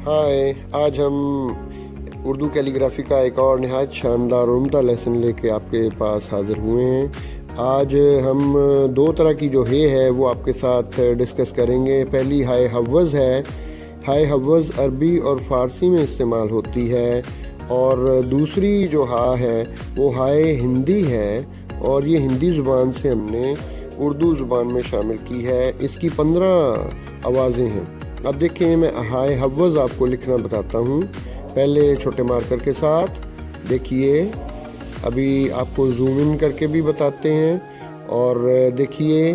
हाय, आज हम उर्दू कैलीग्राफी का एक और नहायत शानदार और उम्दा लेसन लेके आपके पास हाज़िर हुए हैं। आज हम दो तरह की जो है वो आपके साथ डिस्कस करेंगे। पहली हाय हव्वज़ है। हाय हव्वज़ अरबी और फ़ारसी में इस्तेमाल होती है, और दूसरी जो हा है वो हाय हिंदी है, और ये हिंदी ज़ुबान से हमने उर्दू ज़ुबान में शामिल की है। इसकी 15 आवाज़ें हैं। अब देखें, मैं हाय हव्वज़ आपको लिखना बताता हूँ, पहले छोटे मार्कर के साथ। देखिए, अभी आपको जूम इन करके भी बताते हैं, और देखिए,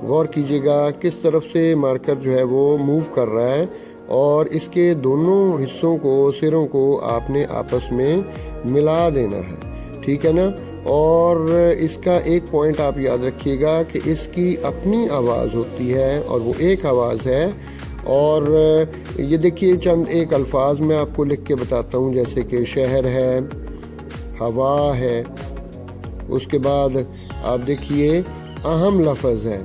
गौर कीजिएगा किस तरफ से मार्कर जो है वो मूव कर रहा है, और इसके दोनों हिस्सों को, सिरों को आपने आपस में मिला देना है, ठीक है ना। और इसका एक पॉइंट आप याद रखिएगा कि इसकी अपनी आवाज़ होती है और वो एक आवाज़ है। और ये देखिए, चंद एक अल्फाज मैं आपको लिख के बताता हूँ, जैसे कि शहर है, हवा है, उसके बाद आप देखिए अहम लफ्ज़ है,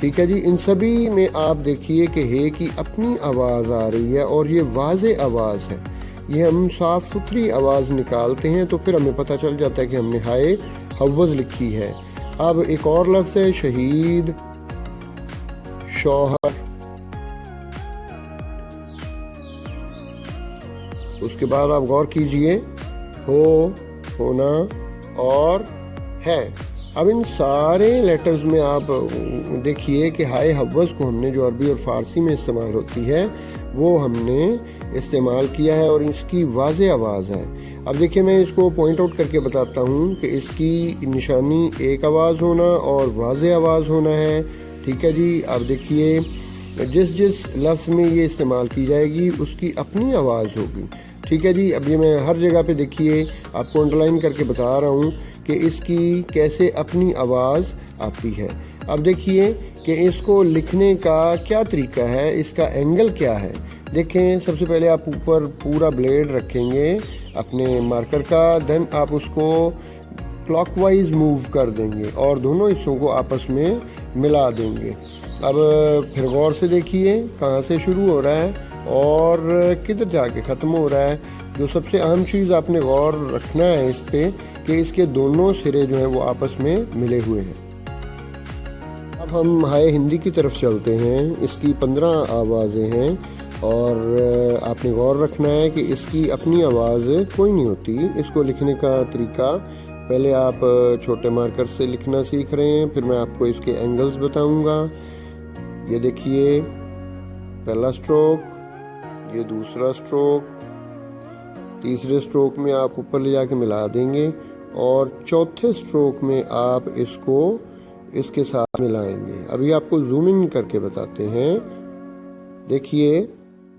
ठीक है जी। इन सभी में आप देखिए कि हे की अपनी आवाज़ आ रही है, और ये वाज़े आवाज़ है। ये हम साफ़ सुथरी आवाज़ निकालते हैं तो फिर हमें पता चल जाता है कि हमने हाय हव्वज़ लिखी है। अब एक और लफ्ज़ है शहीद, शौहर, उसके बाद आप गौर कीजिए हो, होना और है। अब इन सारे लेटर्स में आप देखिए कि हाय हव्वज़ को हमने जो अरबी और फ़ारसी में इस्तेमाल होती है वो हमने इस्तेमाल किया है, और इसकी वाज़े आवाज़ है। अब देखिए, मैं इसको पॉइंट आउट करके बताता हूँ कि इसकी निशानी एक आवाज़ होना और वाज़े आवाज़ होना है, ठीक है जी। अब देखिए, जिस लफ्ज़ में ये इस्तेमाल की जाएगी उसकी अपनी आवाज़ होगी, ठीक है जी। अब ये मैं हर जगह पे देखिए आपको अंडरलाइन करके बता रहा हूँ कि इसकी कैसे अपनी आवाज़ आती है। अब देखिए कि इसको लिखने का क्या तरीका है, इसका एंगल क्या है। देखें, सबसे पहले आप ऊपर पूरा ब्लेड रखेंगे अपने मार्कर का, देन आप उसको क्लॉकवाइज मूव कर देंगे और दोनों हिस्सों को आपस में मिला देंगे। अब फिर गौर से देखिए कहाँ से शुरू हो रहा है और किधर जाके ख़त्म हो रहा है। जो सबसे अहम चीज़ आपने गौर रखना है इस पे कि इसके दोनों सिरे जो हैं वो आपस में मिले हुए हैं। अब हम हाय हिंदी की तरफ चलते हैं। इसकी 15 आवाज़ें हैं, और आपने गौर रखना है कि इसकी अपनी आवाज़ कोई नहीं होती। इसको लिखने का तरीका, पहले आप छोटे मार्कर से लिखना सीख रहे हैं, फिर मैं आपको इसके एंगल्स बताऊंगा। ये देखिए, पहला स्ट्रोक, ये दूसरा स्ट्रोक, तीसरे स्ट्रोक में आप ऊपर ले जाके मिला देंगे, और चौथे स्ट्रोक में आप इसको इसके साथ मिलाएंगे। अभी आपको जूम इन करके बताते हैं। देखिए,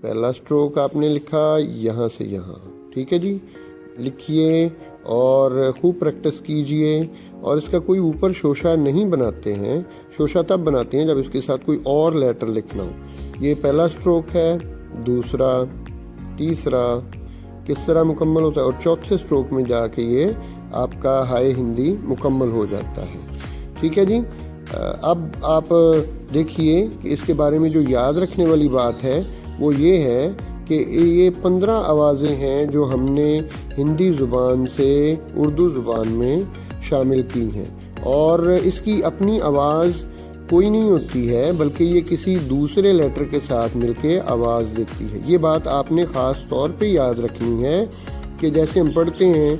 पहला स्ट्रोक आपने लिखा यहाँ से यहाँ, ठीक है जी। लिखिए और खूब प्रैक्टिस कीजिए, और इसका कोई ऊपर शोशा नहीं बनाते हैं। शोशा तब बनाते हैं जब इसके साथ कोई और लेटर लिखना हो। ये पहला स्ट्रोक है, दूसरा, तीसरा, किस तरह मुकम्मल होता है, और चौथे स्ट्रोक में जाके ये आपका हाय हिंदी मुकम्मल हो जाता है, ठीक है जी। अब आप देखिए कि इसके बारे में जो याद रखने वाली बात है वो ये है कि ये 15 आवाज़ें हैं जो हमने हिंदी ज़ुबान से उर्दू ज़ुबान में शामिल की हैं, और इसकी अपनी आवाज़ कोई नहीं होती है, बल्कि ये किसी दूसरे लेटर के साथ मिलके आवाज़ देती है। ये बात आपने ख़ास तौर पे याद रखनी है कि जैसे हम पढ़ते हैं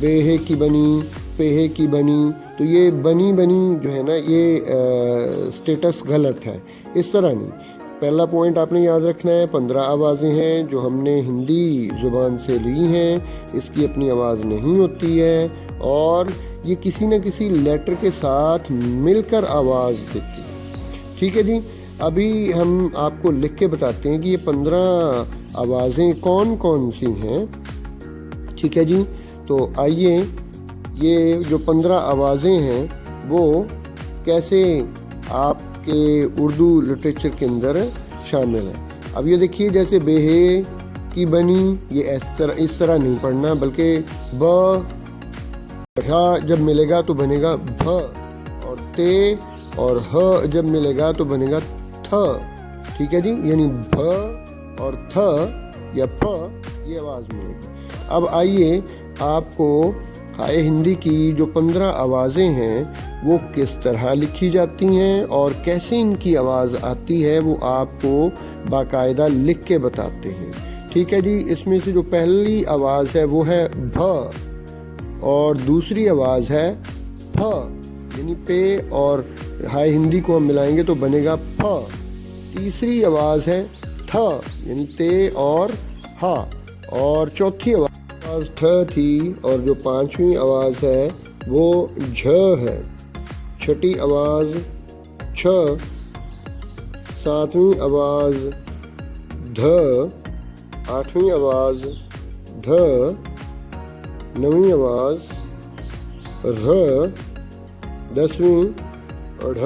बेहे की बनी, पेहे की बनी, तो ये बनी बनी जो है ना, ये स्टेटस गलत है, इस तरह नहीं। पहला पॉइंट आपने याद रखना है, 15 आवाज़ें हैं जो हमने हिंदी ज़ुबान से ली हैं, इसकी अपनी आवाज़ नहीं होती है, और ये किसी न किसी लेटर के साथ मिलकर आवाज़ देती है, ठीक है जी। अभी हम आपको लिख के बताते हैं कि ये 15 आवाज़ें कौन कौन सी हैं, ठीक है जी। तो आइए, ये जो 15 आवाज़ें हैं वो कैसे आपके उर्दू लिटरेचर के अंदर शामिल है। अब ये देखिए, जैसे बेहे की बनी, ये इस तरह नहीं पढ़ना, बल्कि ब जब मिलेगा तो बनेगा भ, और ते और ह जब मिलेगा तो बनेगा थ, ठीक है जी। यानी भ और थ या फ ये आवाज़ मिलेगी। अब आइए आपको हाय हिंदी की जो 15 आवाज़ें हैं वो किस तरह लिखी जाती हैं और कैसे इनकी आवाज़ आती है वो आपको बाकायदा लिख के बताते हैं। ठीक है जी, इसमें से जो पहली आवाज़ है वो है भ और दूसरी आवाज़ है फ, यानी पे और हाय हिंदी को हम मिलाएंगे तो बनेगा फ। तीसरी आवाज़ है थ यानी ते और हा, और चौथी आवाज़ ठ थी और जो पांचवी आवाज़ है वो झ है। छठी आवाज़ छ, सातवीं आवाज़ ध, आठवीं आवाज़ ढ, नवीं आवाज़ र, 10वीं ढ़,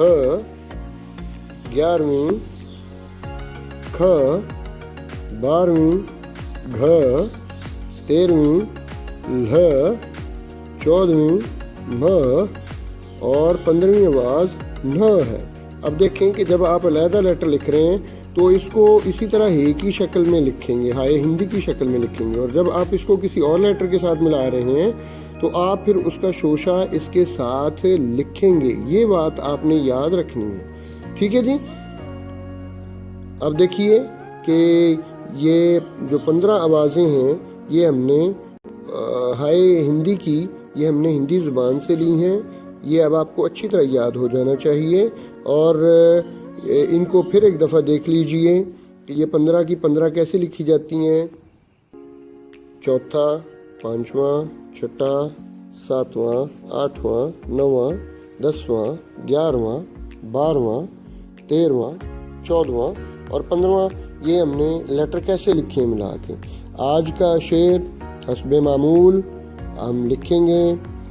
11वीं ख, 12वीं घ, 13वीं ल, 14वीं म और 15वीं आवाज़ न है। अब देखें कि जब आप अलहदा लेटर लिख रहे हैं तो इसको इसी तरह हे की शक्ल में लिखेंगे, हाय हिंदी की शक्ल में लिखेंगे, और जब आप इसको किसी और लेटर के साथ मिला रहे हैं तो आप फिर उसका शोशा इसके साथ लिखेंगे। ये बात आपने याद रखनी है। ठीक है जी। अब देखिए कि ये जो 15 आवाज़ें हैं ये हमने हाय हिंदी की ये हमने हिंदी ज़ुबान से ली हैं। ये अब आपको अच्छी तरह याद हो जाना चाहिए और इनको फिर एक दफ़ा देख लीजिए कि ये 15 की 15 कैसे लिखी जाती हैं। चौथा, पांचवा, छठा, सातवां, आठवां, नौवां, 10वां, 11वां, 12वां, 13वां, 14वां और 15वां ये हमने लेटर कैसे लिखे हैं मिला के। आज का शेर हस्बे मामूल हम लिखेंगे।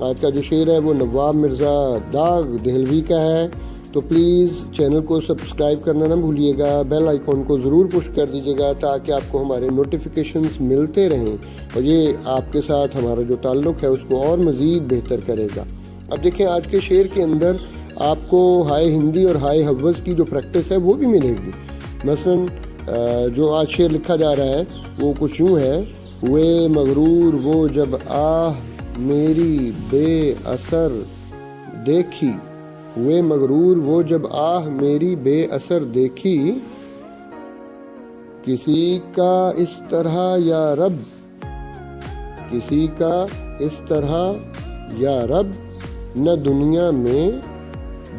आज का जो शेर है वो नवाब मिर्ज़ा दाग देहलवी का है। तो प्लीज़ चैनल को सब्सक्राइब करना ना भूलिएगा, बेल आइकॉन को ज़रूर पुश कर दीजिएगा ताकि आपको हमारे नोटिफिकेशंस मिलते रहें और ये आपके साथ हमारा जो ताल्लुक़ है उसको और मज़ीद बेहतर करेगा। अब देखें आज के शेर के अंदर आपको हाय हिंदी और हाय हव्वस की जो प्रैक्टिस है वो भी मिलेगी। मसलन जो आज शेर लिखा जा रहा है वो कुछ यूँ है, हुए मगरूर वो जब आह मेरी बेअसर देखी, हुए मगरूर वो जब आह मेरी बेअसर देखी, किसी का इस तरह या रब, किसी का इस तरह या रब, न दुनिया में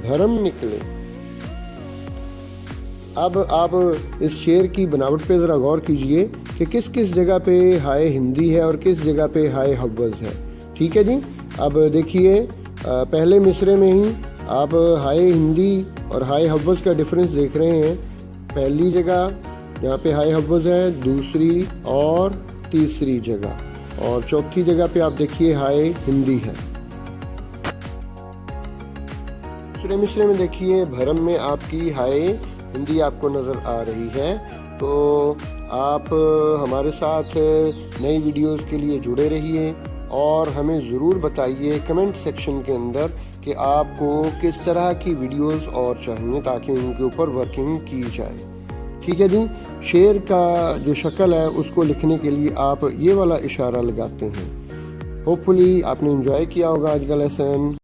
भरम निकले। अब आप इस शेर की बनावट पे ज़रा गौर कीजिए कि किस किस जगह पे हाय हिंदी है और किस जगह पे हाय हव्वस है। ठीक है जी। अब देखिए पहले मिसरे में ही आप हाय हिंदी और हाय हव्वस का डिफरेंस देख रहे हैं। पहली जगह जहाँ पे हाय हव्वस है, दूसरी और तीसरी जगह, और चौथी जगह पे आप देखिए हाय हिंदी है। दूसरे मिसरे में देखिए भरम में आपकी हाय हिंदी आपको नज़र आ रही है। तो आप हमारे साथ नई वीडियोस के लिए जुड़े रहिए और हमें ज़रूर बताइए कमेंट सेक्शन के अंदर कि आपको किस तरह की वीडियोस और चाहिए ताकि उनके ऊपर वर्किंग की जाए। ठीक है जी। शेर का जो शक्ल है उसको लिखने के लिए आप ये वाला इशारा लगाते हैं। होपफुली आपने एंजॉय किया होगा आज का लेसन।